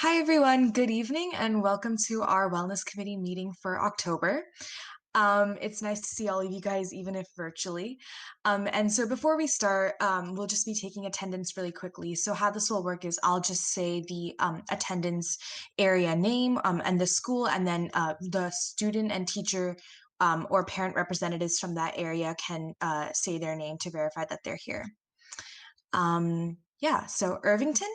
Hi, everyone. Good evening, and welcome to our Wellness Committee meeting for October. It's nice to see all of you guys, even if virtually. And so before we start, we'll just be taking attendance really quickly. So how this will work is I'll just say the attendance area name and the school, and then the student and teacher or parent representatives from that area can say their name to verify that they're here. Yeah, so Irvington.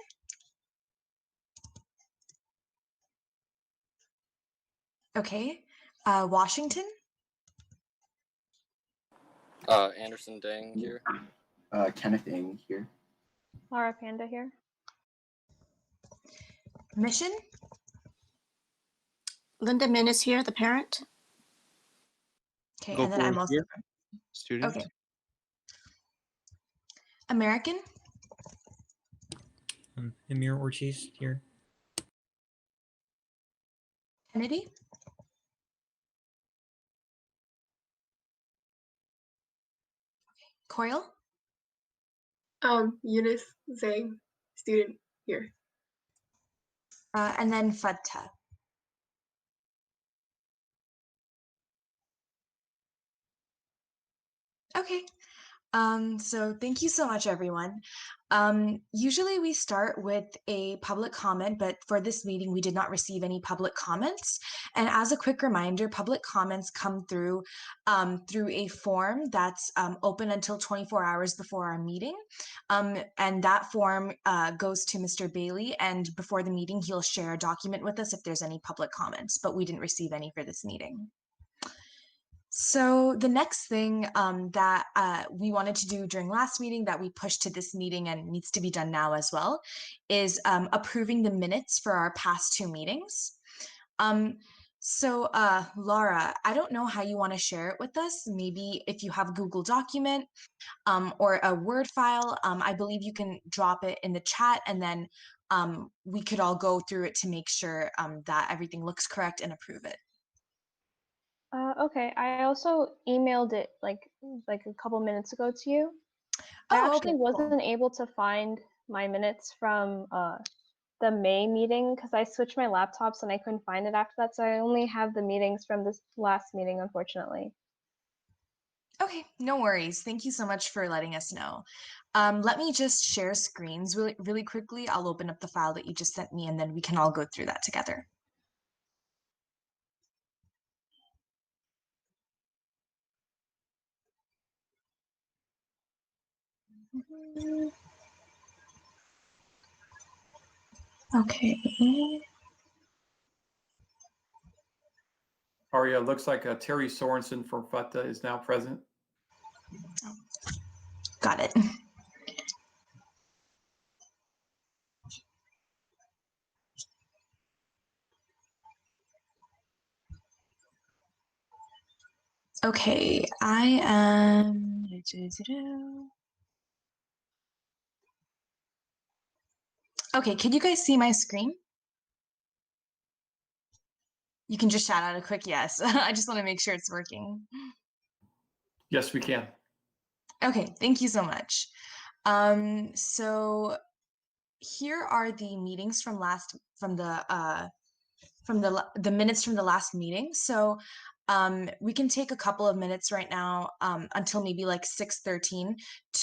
Okay. Washington. Anderson Dang here. Kenneth Ng here. Laura Panda here. Mission. Linda Min is here, the parent. Okay, and then I'm also here. Student. okay. American. Amir Ortiz here. Kennedy. Coyle. Eunice Zhang, student here. And then Fudta. Okay. So thank you so much, everyone. Usually we start with a public comment, but for this meeting, we did not receive any public comments. And as a quick reminder, public comments come through a form that's open until 24 hours before our meeting. And that form goes to Mr. Bailey, and before the meeting, he'll share a document with us if there's any public comments, but we didn't receive any for this meeting. So the next thing that we wanted to do during last meeting that we pushed to this meeting and needs to be done now as well is approving the minutes for our past two meetings. So Laura, I don't know how you want to share it with us. Maybe if you have a Google document or a Word file, I believe you can drop it in the chat, and then we could all go through it to make sure that everything looks correct and approve it. Okay, I also emailed it like a couple minutes ago to you. I actually okay, cool. wasn't able to find my minutes from the May meeting because I switched my laptops and I couldn't find it after that. So I only have the meetings from this last meeting, unfortunately. Okay, no worries. Thank you so much for letting us know. Let me just share screens really quickly. I'll open up the file that you just sent me, and then we can all go through that together. Okay. Aria, looks like Terry Sorensen from FUTA is now present. Got it. Okay, I am. Okay, can you guys see my screen? You can just shout out a quick yes. I just want to make sure it's working. Yes, we can. Okay, thank you so much. So here are the meetings from the minutes from the last meeting. So we can take a couple of minutes right now until maybe like 6:13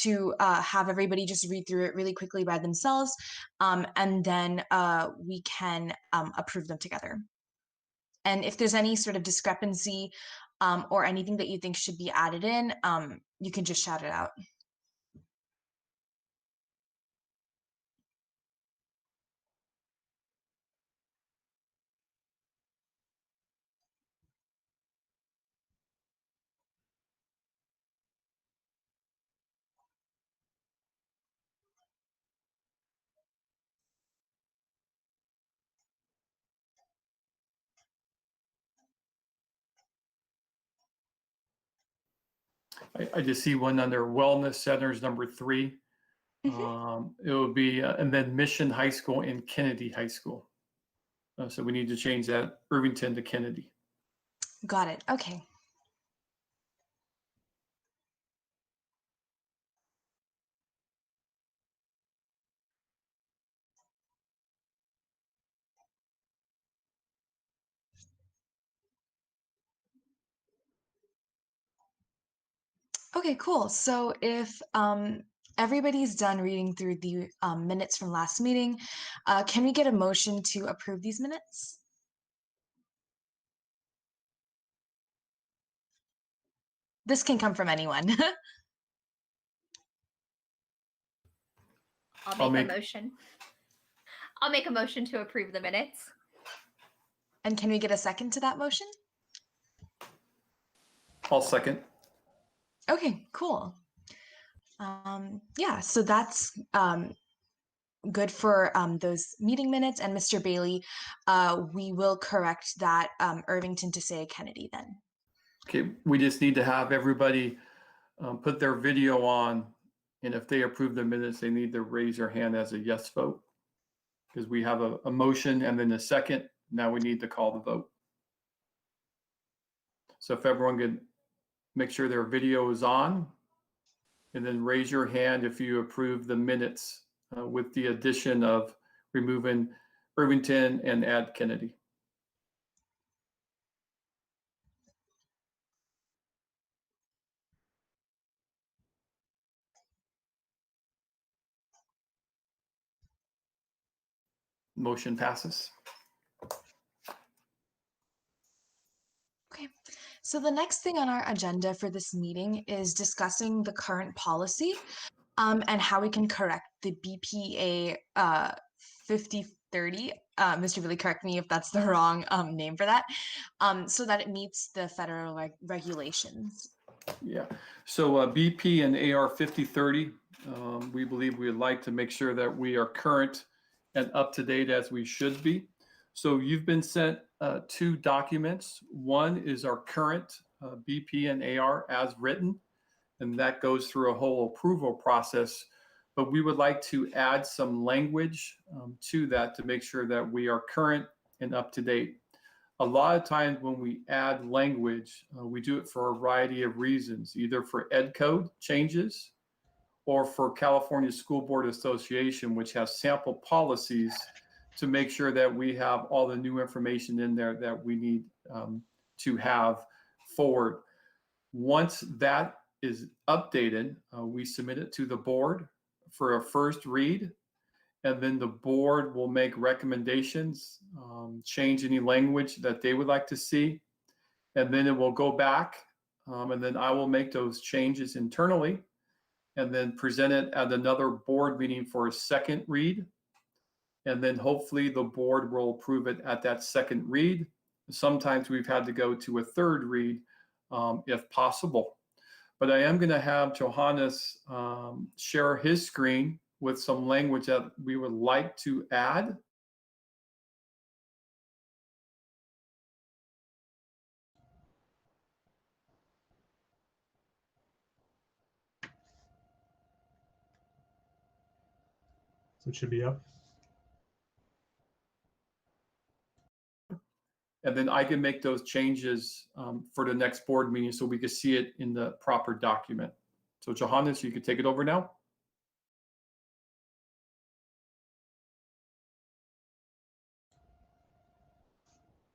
to have everybody just read through it really quickly by themselves, and then we can approve them together. And if there's any sort of discrepancy or anything that you think should be added in, you can just shout it out. I just see one under Wellness Centers, number 3. It would be, and then Mission High School and Kennedy High School. So we need to change that Irvington to Kennedy. Got it. Okay. Okay, cool. So if everybody's done reading through the minutes from last meeting, can we get a motion to approve these minutes? This can come from anyone. I'll make a motion. I'll make a motion to approve the minutes. And can we get a second to that motion? I'll second. Okay, cool. Yeah, so that's good for those meeting minutes. And Mr. Bailey, we will correct that Irvington to say Kennedy then. Okay, we just need to have everybody put their video on. And if they approve the minutes, they need to raise their hand as a yes vote. Because we have a motion and then a second. Now we need to call the vote. So if everyone could make sure their video is on, and then raise your hand if you approve the minutes with the addition of removing Irvington and add Kennedy. Motion passes. Okay, so the next thing on our agenda for this meeting is discussing the current policy and how we can correct the BPA 5030. Mr. Billy, correct me if that's the wrong name for that, so that it meets the federal regulations. Yeah, so BP and AR 5030, we believe we would like to make sure that we are current and up to date as we should be. So you've been sent two documents. One is our current BP and AR as written, and that goes through a whole approval process. But we would like to add some language to that to make sure that we are current and up to date. A lot of times when we add language, we do it for a variety of reasons, either for ed code changes or for California School Board Association, which has sample policies to make sure that we have all the new information in there that we need to have forward. Once that is updated, we submit it to the board for a first read, and then the board will make recommendations, change any language that they would like to see, and then it will go back, and then I will make those changes internally, and then present it at another board meeting for a second read. And then hopefully the board will approve it at that second read. Sometimes we've had to go to a third read if possible. But I am going to have Johannes share his screen with some language that we would like to add. So it should be up. And then I can make those changes for the next board meeting so we can see it in the proper document. So Johannes, you can take it over now.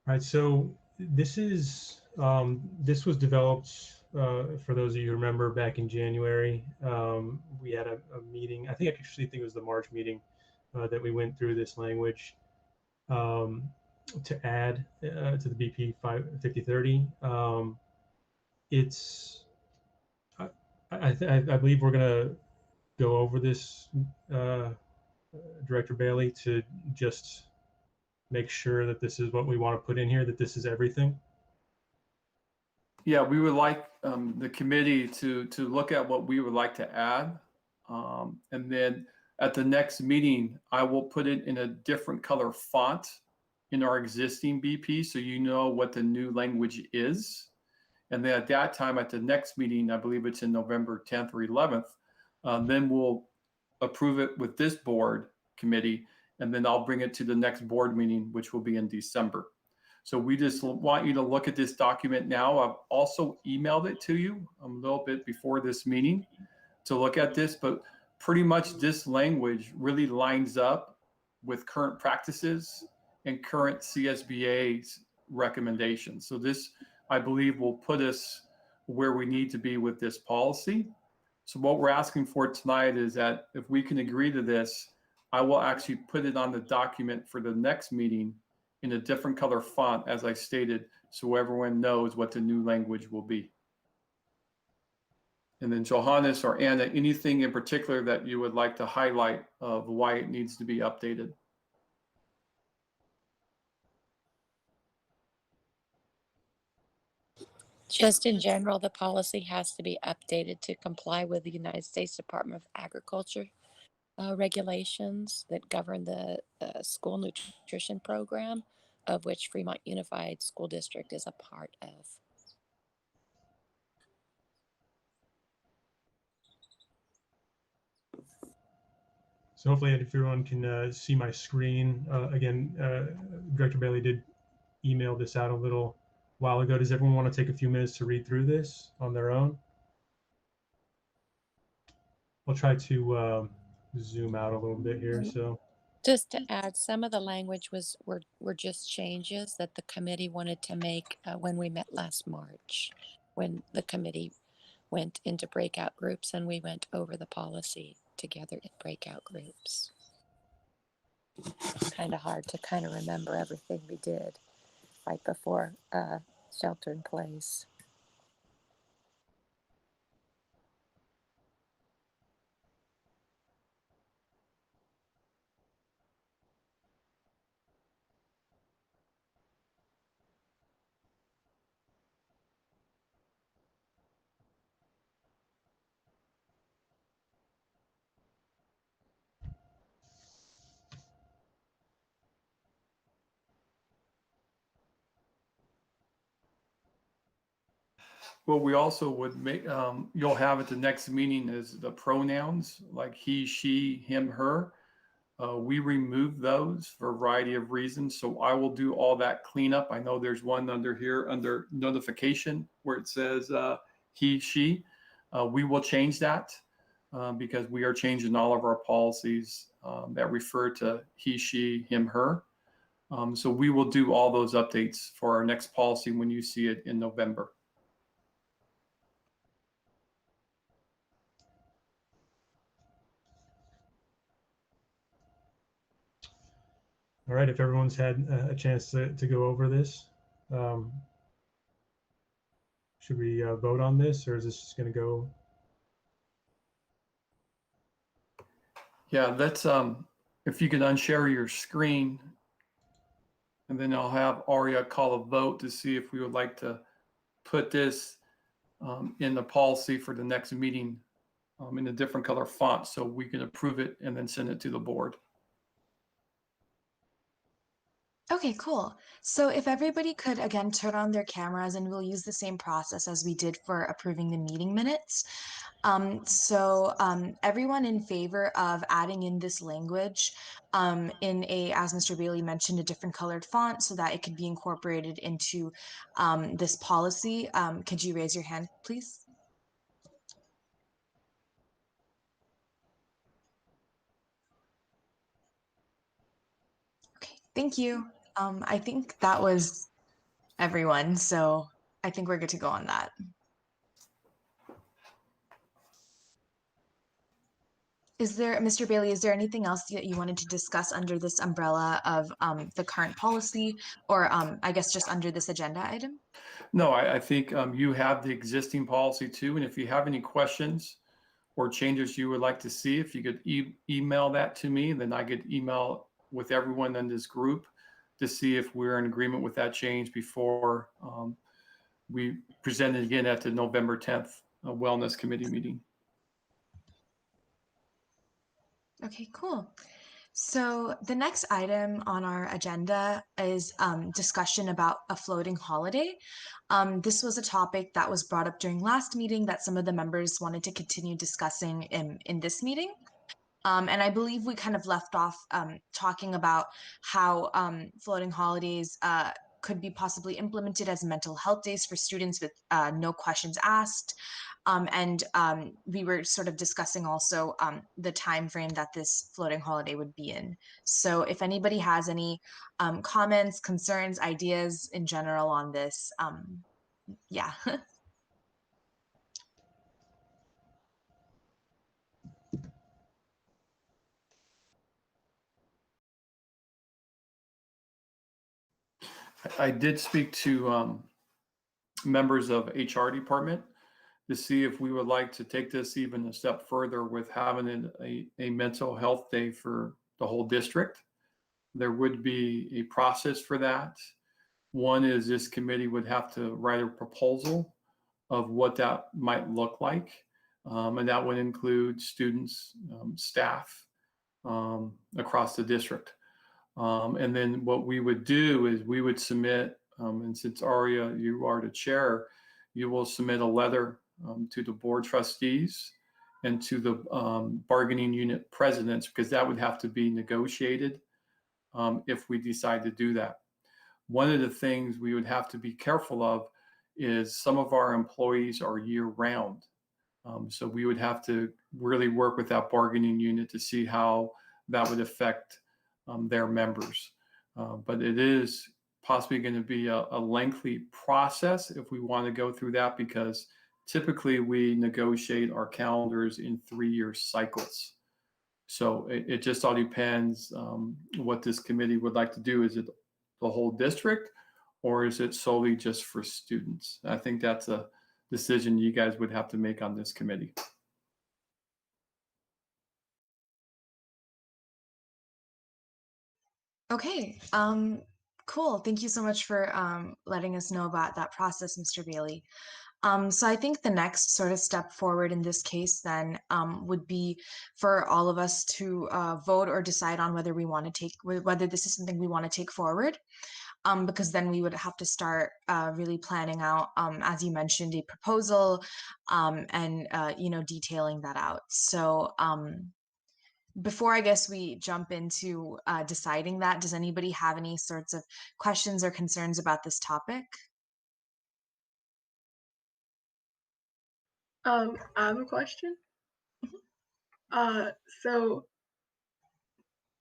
All right, so this was developed for those of you who remember back in January. We had a meeting. I actually think it was the March meeting that we went through this language to add to the BP 5030. I believe we're going to go over this, Director Bailey, to just make sure that this is what we want to put in here, that this is everything. Yeah, we would like the committee to look at what we would like to add. And then at the next meeting, I will put it in a different color font in our existing BP so you know what the new language is. And then at that time, at the next meeting, I believe it's in November 10th or 11th, then we'll approve it with this board committee, and then I'll bring it to the next board meeting, which will be in December. So we just want you to look at this document now. I've also emailed it to you a little bit before this meeting to look at this, but pretty much this language really lines up with current practices and current CSBA's recommendations. So this, I believe, will put us where we need to be with this policy. So what we're asking for tonight is that if we can agree to this, I will actually put it on the document for the next meeting in a different color font, as I stated, so everyone knows what the new language will be. And then Johannes or Anna, anything in particular that you would like to highlight of why it needs to be updated? Just in general, the policy has to be updated to comply with the United States Department of Agriculture regulations that govern the school nutrition program, of which Fremont Unified School District is a part of. So hopefully everyone can see my screen. Again, Director Bailey did email this out a little while ago. Does everyone want to take a few minutes to read through this on their own? I'll try to zoom out a little bit here. So just to add, some of the language were just changes that the committee wanted to make when we met last March, when the committee went into breakout groups and we went over the policy together in breakout groups. It's kind of hard to kind of remember everything we did right before shelter in place. What we also would make, you'll have at the next meeting is the pronouns like he, she, him, her. We remove those for a variety of reasons. So I will do all that cleanup. I know there's one under here under notification where it says he, she. We will change that because we are changing all of our policies that refer to he, she, him, her. So we will do all those updates for our next policy when you see it in November. all right, if everyone's had a chance to go over this, should we vote on this, or is this just going to go? Yeah, let's, if you could unshare your screen, and then I'll have Aria call a vote to see if we would like to put this in the policy for the next meeting in a different color font so we can approve it and then send it to the board. Okay, cool. So if everybody could again turn on their cameras, and we'll use the same process as we did for approving the meeting minutes. Everyone in favor of adding in this language in a, as Mr. Bailey mentioned, a different colored font so that it could be incorporated into this policy, could you raise your hand, please? Okay, thank you. I think that was everyone, so I think we're good to go on that. Is there, Mr. Bailey, is there anything else that you wanted to discuss under this umbrella of the current policy, or I guess just under this agenda item? No, I think you have the existing policy too. And if you have any questions or changes you would like to see, if you could email that to me, then I could email with everyone in this group to see if we're in agreement with that change before we present it again at the November 10th Wellness Committee meeting. Okay, cool. So the next item on our agenda is discussion about a floating holiday. This was a topic that was brought up during last meeting that some of the members wanted to continue discussing in this meeting. And I believe we kind of left off talking about how floating holidays could be possibly implemented as mental health days for students with no questions asked. We were sort of discussing also the time frame that this floating holiday would be in. So if anybody has any comments, concerns, ideas in general on this, yeah. I did speak to members of HR department to see if we would like to take this even a step further with having a mental health day for the whole district. There would be a process for that. One is this committee would have to write a proposal of what that might look like. And that would include students, staff across the district. And then what we would do is we would submit, and since Aria, you are the chair, you will submit a letter to the board trustees and to the bargaining unit presidents, because that would have to be negotiated if we decide to do that. One of the things we would have to be careful of is some of our employees are year round. So we would have to really work with that bargaining unit to see how that would affect their members. But it is possibly going to be a lengthy process if we want to go through that, because typically we negotiate our calendars in 3-year cycles. So it just all depends what this committee would like to do. Is it the whole district, or is it solely just for students? I think that's a decision you guys would have to make on this committee. Okay, cool. Thank you so much for letting us know about that process, Mr. Bailey. So I think the next sort of step forward in this case then would be for all of us to vote or decide on whether we want to whether this is something we want to take forward. Because then we would have to start really planning out, as you mentioned, a proposal and detailing that out. So before I guess we jump into deciding that, does anybody have any sorts of questions or concerns about this topic? I have a question. So,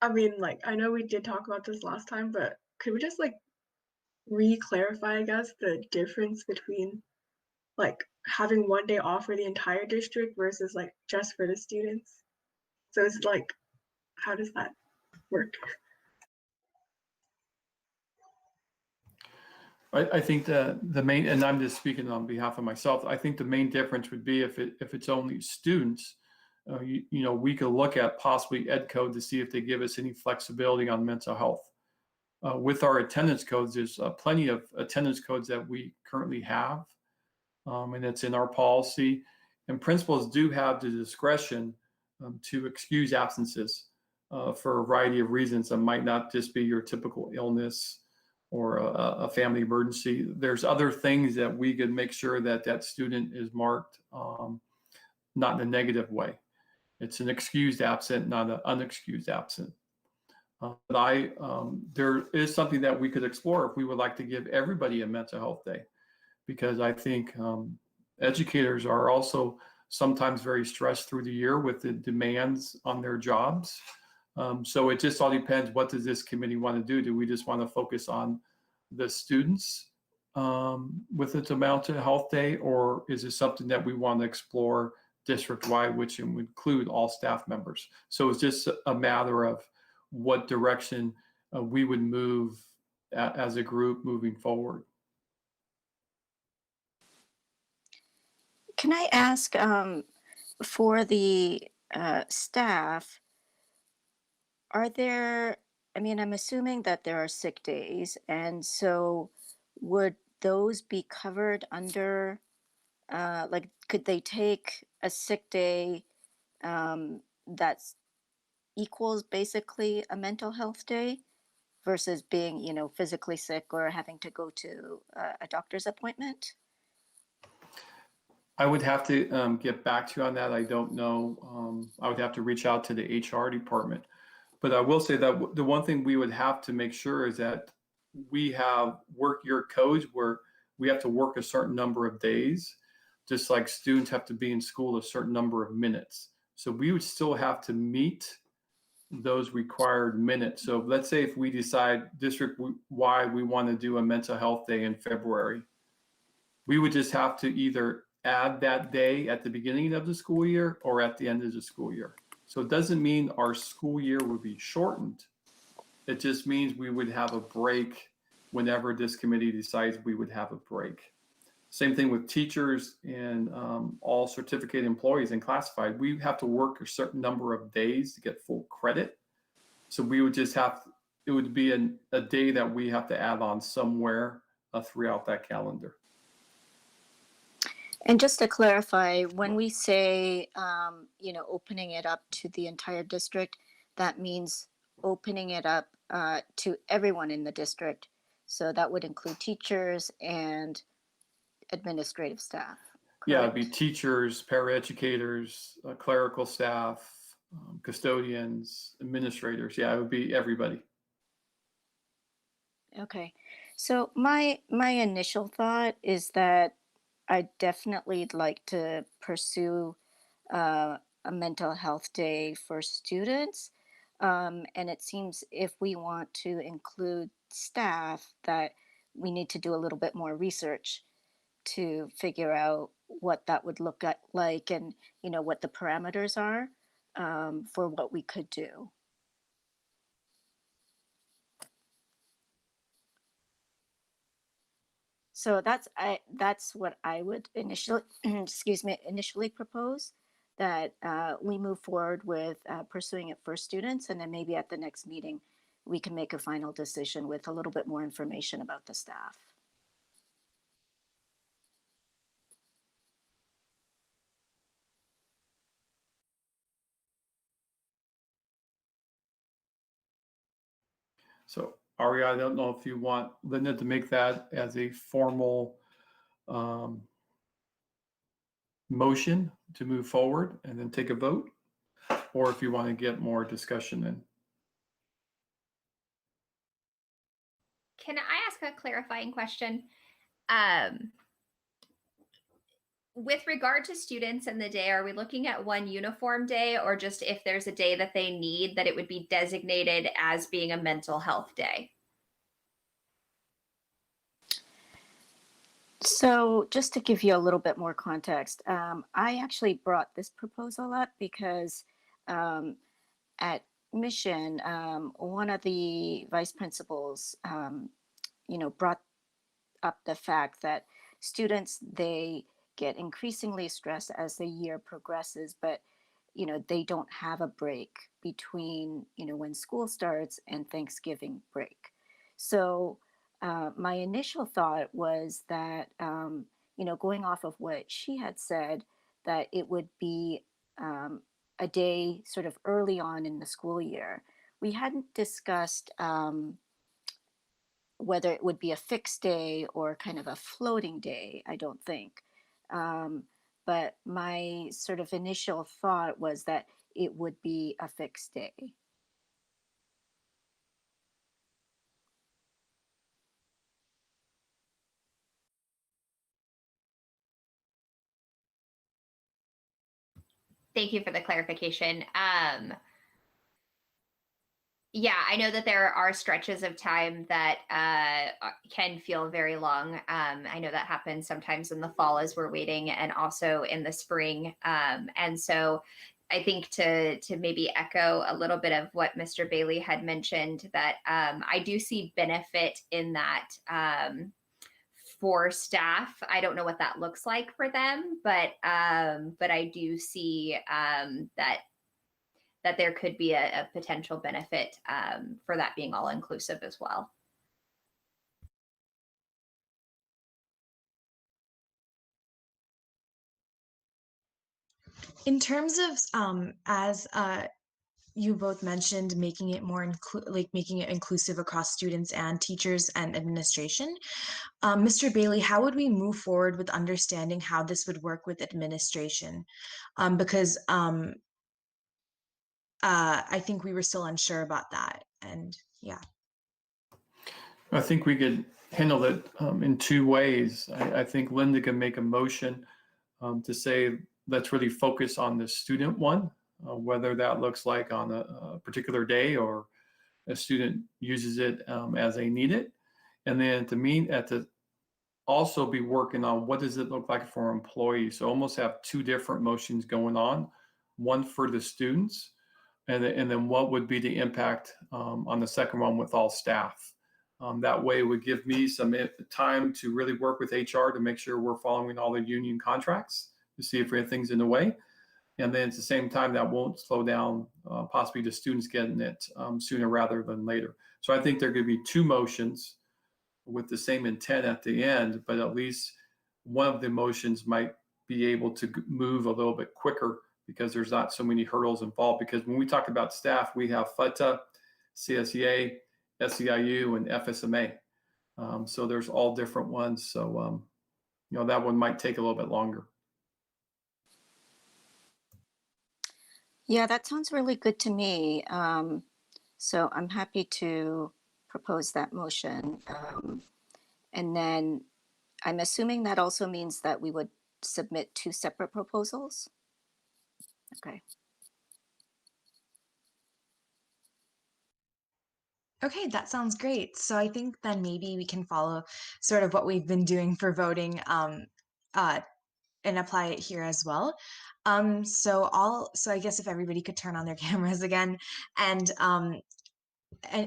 I mean, like, I know we did talk about this last time, but could we just, like, re-clarify, I guess, the difference between, like, having one day off for the entire district versus, like, just for the students? So it's like, how does that work? I think the main, and I'm just speaking on behalf of myself, I think the main difference would be if it's only students, we could look at possibly Ed Code to see if they give us any flexibility on mental health. With our attendance codes, there's plenty of attendance codes that we currently have, and it's in our policy. And principals do have the discretion to excuse absences for a variety of reasons that might not just be your typical illness or a family emergency. There's other things that we could make sure that student is marked not in a negative way. It's an excused absent, not an unexcused absent. But there is something that we could explore if we would like to give everybody a mental health day, because I think educators are also sometimes very stressed through the year with the demands on their jobs. So it just all depends, what does this committee want to do? Do we just want to focus on the students with its mental health day, or is it something that we want to explore district-wide, which would include all staff members? So it's just a matter of what direction we would move as a group moving forward. Can I ask for the staff, are there, I mean, I'm assuming that there are sick days, and so would those be covered under, like, could they take a sick day that's equals basically a mental health day versus being, physically sick or having to go to a doctor's appointment? I would have to get back to you on that. I don't know. I would have to reach out to the HR department. But I will say that the one thing we would have to make sure is that we have work year codes where we have to work a certain number of days, just like students have to be in school a certain number of minutes. So we would still have to meet those required minutes. So let's say if we decide district-wide we want to do a mental health day in February, we would just have to either add that day at the beginning of the school year or at the end of the school year. So it doesn't mean our school year would be shortened. It just means we would have a break whenever this committee decides we would have a break. Same thing with teachers and all certificate employees and classified. We have to work a certain number of days to get full credit. So we would just have, it would be a day that we have to add on somewhere throughout that calendar. And just to clarify, when we say, opening it up to the entire district, that means opening it up to everyone in the district. So that would include teachers and administrative staff. Yeah, it'd be correct? teachers, paraeducators, clerical staff, custodians, administrators. Yeah, it would be everybody. Okay. So my initial thought is that I definitely like to pursue a mental health day for students. And it seems if we want to include staff, that we need to do a little bit more research to figure out what that would look like and, what the parameters are for what we could do. So that's what I would initially, initially propose, that we move forward with pursuing it for students, and then maybe at the next meeting, we can make a final decision with a little bit more information about the staff. So Aria, I don't know if you want Linda to make that as a formal motion to move forward and then take a vote, or if you want to get more discussion in. Can I ask a clarifying question? With regard to students and the day, are we looking at one uniform day, or just if there's a day that they need, that it would be designated as being a mental health day? So just to give you a little bit more context, I actually brought this proposal up because at Mission, one of the vice principals, brought up the fact that students, they get increasingly stressed as the year progresses, but they don't have a break between when school starts and Thanksgiving break. So my initial thought was that going off of what she had said, that it would be a day sort of early on in the school year. We hadn't discussed whether it would be a fixed day or kind of a floating day, I don't think. But my sort of initial thought was that it would be a fixed day. Thank you for the clarification. Yeah, I know that there are stretches of time that can feel very long. I know that happens sometimes in the fall as we're waiting, and also in the spring. And so I think to maybe echo a little bit of what Mr. Bailey had mentioned, that I do see benefit in that for staff. I don't know what that looks like for them, but I do see that there could be a potential benefit for that being all inclusive as well. In terms of as you both mentioned, making it more making it inclusive across students and teachers and administration. Mr. Bailey, how would we move forward with understanding how this would work with administration? Because I think we were still unsure about that, and yeah. I think we could handle it in two ways. I think Linda can make a motion to say, let's really focus on the student one, whether that looks like on a particular day or a student uses it as they need it. And then to also be working on what does it look like for employees. So almost have two different motions going on, one for the students, and then what would be the impact on the second one with all staff. That way it would give me some time to really work with HR to make sure we're following all the union contracts to see if anything's in the way. And then at the same time, that won't slow down possibly the students getting it sooner rather than later. So I think there could be two motions with the same intent at the end, but at least one of the motions might be able to move a little bit quicker because there's not so many hurdles involved. Because when we talk about staff, we have FUTA, CSEA, SEIU, and FSMA. So there's all different ones. So, that one might take a little bit longer. Yeah, that sounds really good to me. So I'm happy to propose that motion. And then I'm assuming that also means that we would submit two separate proposals. Okay. Okay, that sounds great. So I think then maybe we can follow sort of what we've been doing for voting and apply it here as well. So I guess if everybody could turn on their cameras again, and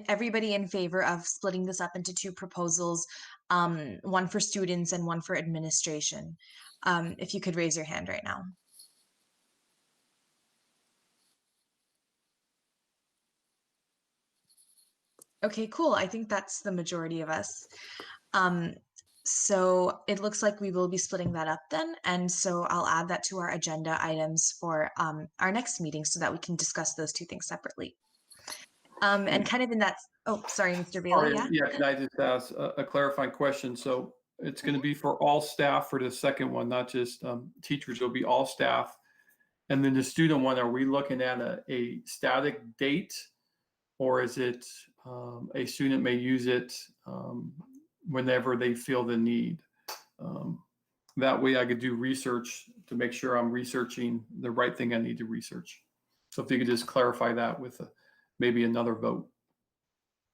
everybody in favor of splitting this up into two proposals, one for students and one for administration. If you could raise your hand right now. Okay, cool. I think that's the majority of us. So it looks like we will be splitting that up then. And so I'll add that to our agenda items for our next meeting so that we can discuss those two things separately. And kind of in that, oh, sorry, Mr. Bailey, yeah? Yeah, can I just ask a clarifying question? So it's going to be for all staff for the second one, not just teachers, it'll be all staff. And then the student one, are we looking at a static date, or is it a student may use it whenever they feel the need? That way I could do research to make sure I'm researching the right thing I need to research. So if you could just clarify that with maybe another vote.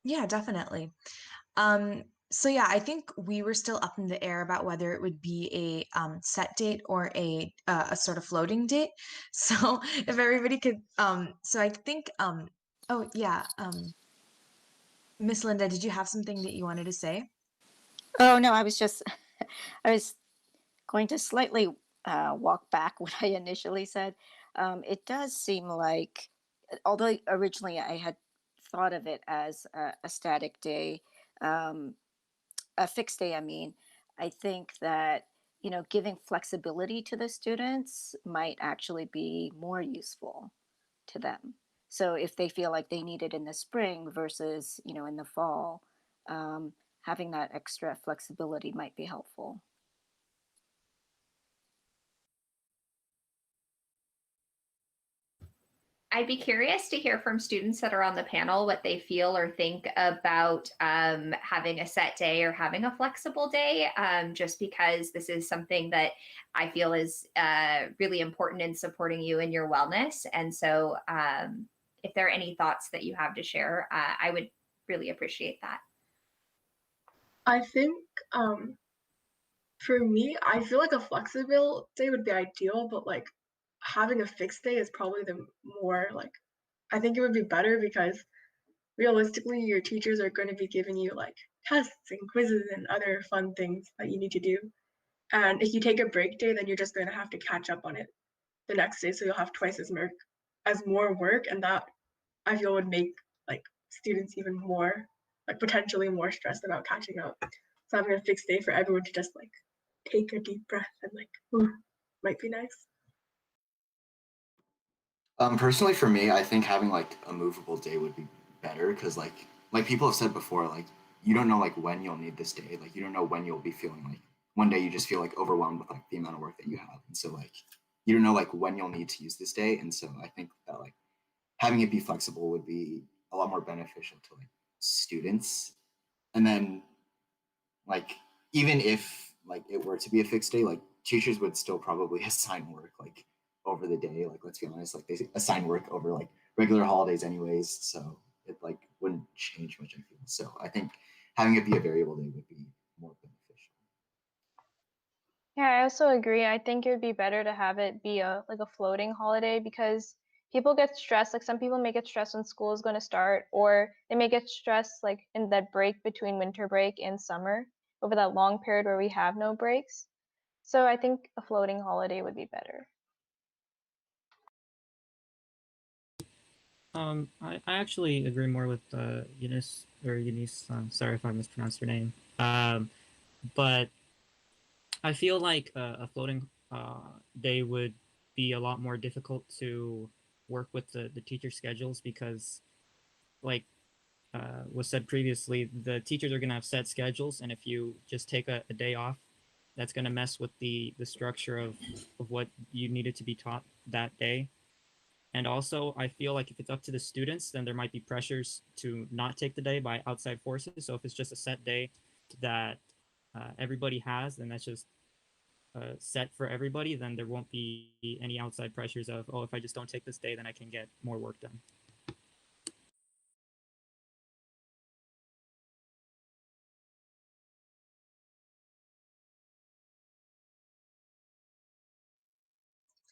Yeah, definitely. So yeah, I think we were still up in the air about whether it would be a set date or a sort of floating date. So if everybody could, so I think, oh yeah, Miss Linda, did you have something that you wanted to say? Oh, no, I was just, I was going to slightly walk back what I initially said. It does seem like, although originally I had thought of it as a static day, a fixed day, I mean, I think that, giving flexibility to the students might actually be more useful to them. So if they feel like they need it in the spring versus, in the fall, having that extra flexibility might be helpful. I'd be curious to hear from students that are on the panel what they feel or think about having a set day or having a flexible day, just because this is something that I feel is really important in supporting you in your wellness. And so if there are any thoughts that you have to share, I would really appreciate that. I think for me, I feel like a flexible day would be ideal, but like having a fixed day is probably the more like, I think it would be better because realistically your teachers are going to be giving you like tests and quizzes and other fun things that you need to do. And if you take a break day, then you're just going to have to catch up on it the next day. So you'll have twice as more work. And that I feel would make like students even more, like potentially more stressed about catching up. So having a fixed day for everyone to just like take a deep breath and like, ooh, might be nice. Personally for me, I think having like a movable day would be better because like people have said before, like you don't know like when you'll need this day. Like you don't know when you'll be feeling like one day you just feel like overwhelmed with like the amount of work that you have. And so like you don't know like when you'll need to use this day. And so I think that like having it be flexible would be a lot more beneficial to like students. And then like even if like it were to be a fixed day, like teachers would still probably assign work like over the day. Like let's be honest, like they assign work over like regular holidays anyways, so it like wouldn't change much, I feel. So I think having it be a variable day would be more beneficial. Yeah, I also agree. I think it would be better to have it be a floating holiday because people get stressed. Like some people may get stressed when school is going to start, or they may get stressed like in that break between winter break and summer, over that long period where we have no breaks. So I think a floating holiday would be better. I actually agree more with Eunice, sorry if I mispronounced your name. But I feel like a floating day would be a lot more difficult to work with the teacher schedules because, like was said previously, the teachers are going to have set schedules, and if you just take a day off, that's going to mess with the structure of what you needed to be taught that day. And also, I feel like if it's up to the students, then there might be pressures to not take the day by outside forces. So if it's just a set day that everybody has, then that's just set for everybody, then there won't be any outside pressures of, oh, if I just don't take this day, then I can get more work done.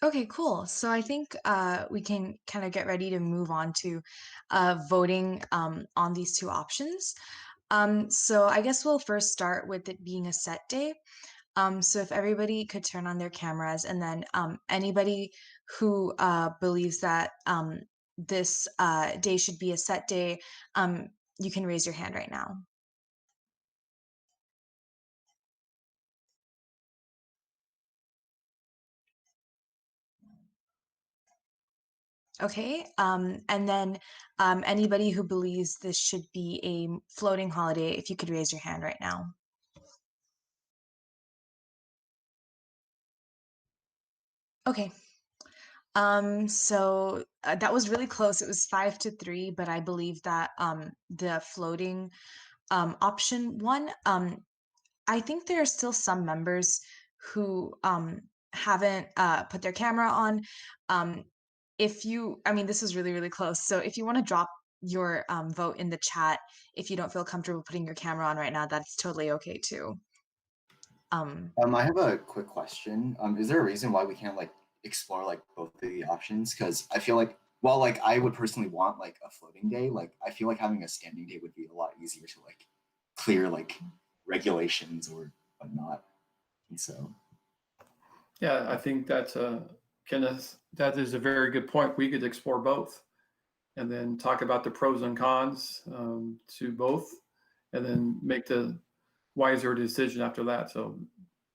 Okay, cool. So I think we can kind of get ready to move on to voting on these two options. So I guess we'll first start with it being a set day. So if everybody could turn on their cameras, and then anybody who believes that this day should be a set day, you can raise your hand right now. Okay, and then anybody who believes this should be a floating holiday, if you could raise your hand right now. Okay. So that was really close. It was 5-3, but I believe that the floating option won. I think there are still some members who haven't put their camera on. I mean, this is really, really close. So if you want to drop your vote in the chat, if you don't feel comfortable putting your camera on right now, that's totally okay too. I have a quick question. Is there a reason why we can't like explore like both of the options? Because I feel like, while like I would personally want like a floating day, like I feel like having a standing day would be a lot easier to like clear like regulations or whatnot. And so Yeah, I think that's Kenneth, that is a very good point. We could explore both and then talk about the pros and cons to both, and then make the wiser decision after that. So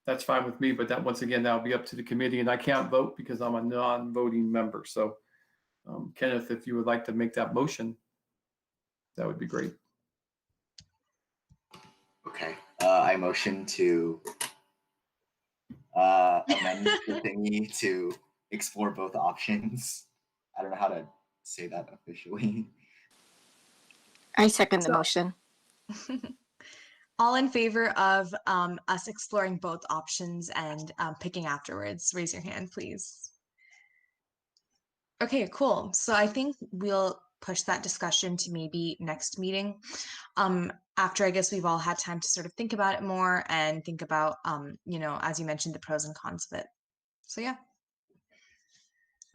that's fine with me, but that, once again, that'll be up to the committee, and I can't vote because I'm a non-voting member. So Kenneth, if you would like to make that motion, that would be great. okay, I motion to amend the thingy to explore both options. I don't know how to say that officially. I second the motion. All in favor of us exploring both options and picking afterwards, raise your hand, please. Okay, cool. So I think we'll push that discussion to maybe next meeting. After I guess we've all had time to sort of think about it more and think about, you know, as you mentioned, the pros and cons of it. So yeah.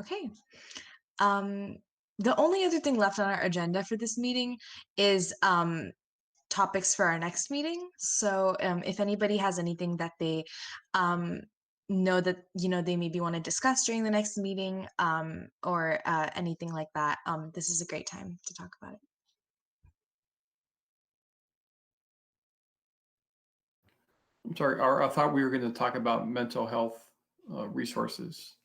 Okay. The only other thing left on our agenda for this meeting is topics for our next meeting. So if anybody has anything that they know that, you know, they maybe want to discuss during the next meeting or anything like that, this is a great time to talk about it. I'm sorry, I thought we were going to talk about mental health resources.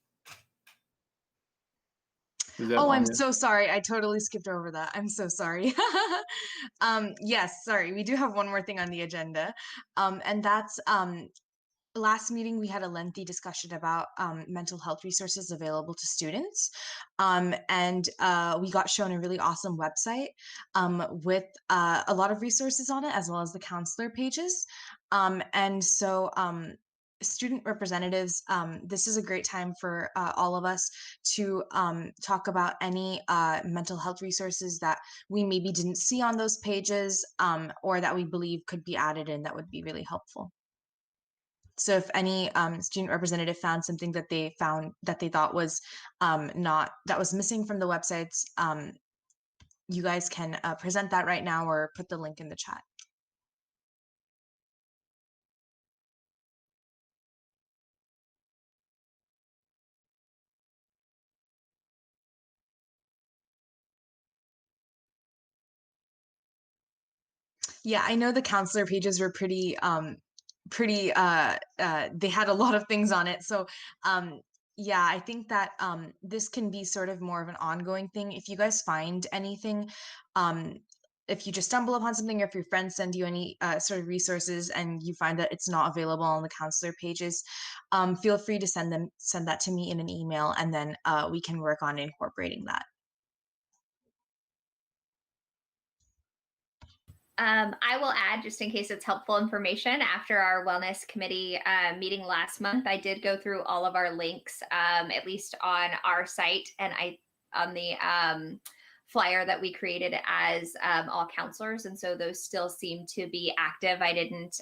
Oh, I'm so sorry. I totally skipped over that. I'm so sorry. Yes, sorry. We do have one more thing on the agenda. And that's last meeting, we had a lengthy discussion about mental health resources available to students. And we got shown a really awesome website with a lot of resources on it, as well as the counselor pages. And so student representatives, this is a great time for all of us to talk about any mental health resources that we maybe didn't see on those pages or that we believe could be added in that would be really helpful. So if any student representative found something that they thought was not that was missing from the websites, you guys can present that right now or put the link in the chat. Yeah, I know the counselor pages were pretty they had a lot of things on it. So yeah, I think that this can be sort of more of an ongoing thing. If you guys find anything, if you just stumble upon something, or if your friends send you any sort of resources and you find that it's not available on the counselor pages, feel free to send that to me in an email, and then we can work on incorporating that. I will add, just in case it's helpful information, after our wellness committee meeting last month, I did go through all of our links, at least on our site, and on the flyer that we created as all counselors. And so those still seem to be active. I didn't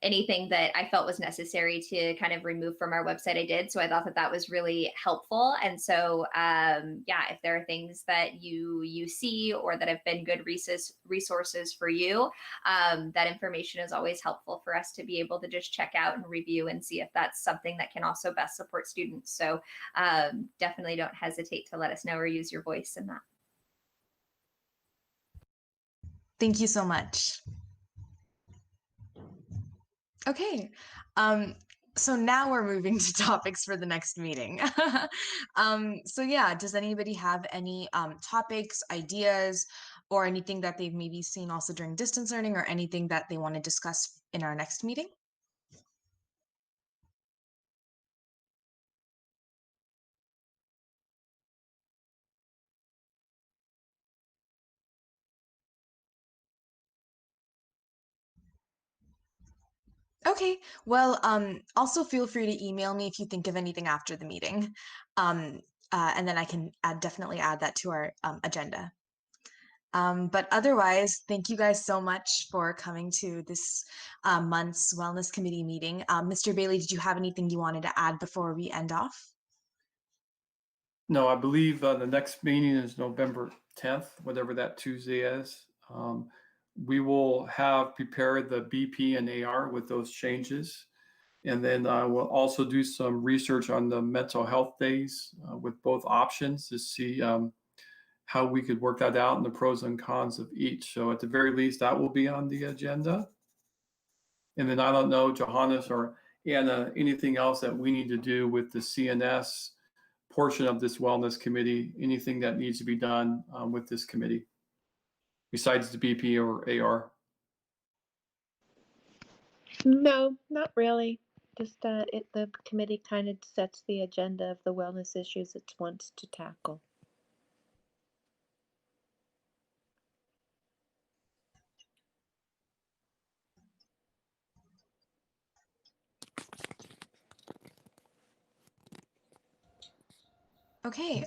anything that I felt was necessary to kind of remove from our website, I did. So I thought that that was really helpful. And so, yeah, if there are things that you see or that have been good resources for you, that information is always helpful for us to be able to just check out and review and see if that's something that can also best support students. So definitely don't hesitate to let us know or use your voice in that. Thank you so much. Okay, so now we're moving to topics for the next meeting. So yeah, does anybody have any topics, ideas, or anything that they've maybe seen also during distance learning, or anything that they want to discuss in our next meeting? Okay, well, also feel free to email me if you think of anything after the meeting. And then I can definitely add that to our agenda. But otherwise, thank you guys so much for coming to this month's Wellness Committee meeting. Mr. Bailey, did you have anything you wanted to add before we end off? No, I believe the next meeting is November 10th, whatever that Tuesday is. We will have prepared the BP and AR with those changes. And then we'll also do some research on the mental health days with both options to see how we could work that out and the pros and cons of each. So at the very least, that will be on the agenda. And then I don't know, Johannes or Anna, anything else that we need to do with the CNS portion of this wellness committee, anything that needs to be done with this committee besides the BP or AR? No, not really. Just the committee kind of sets the agenda of the wellness issues it wants to tackle. Okay,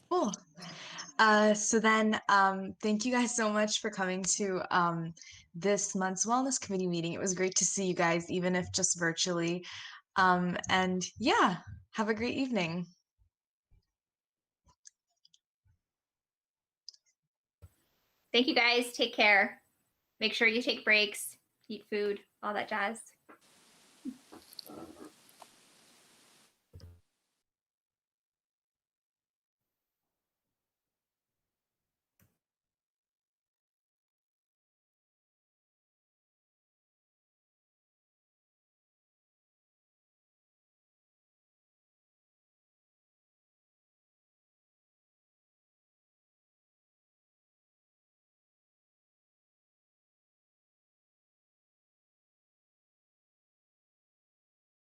cool. So then, thank you guys so much for coming to this month's Wellness Committee meeting. It was great to see you guys, even if just virtually. And yeah, have a great evening. Thank you guys. Take care. Make sure you take breaks, eat food, all that jazz.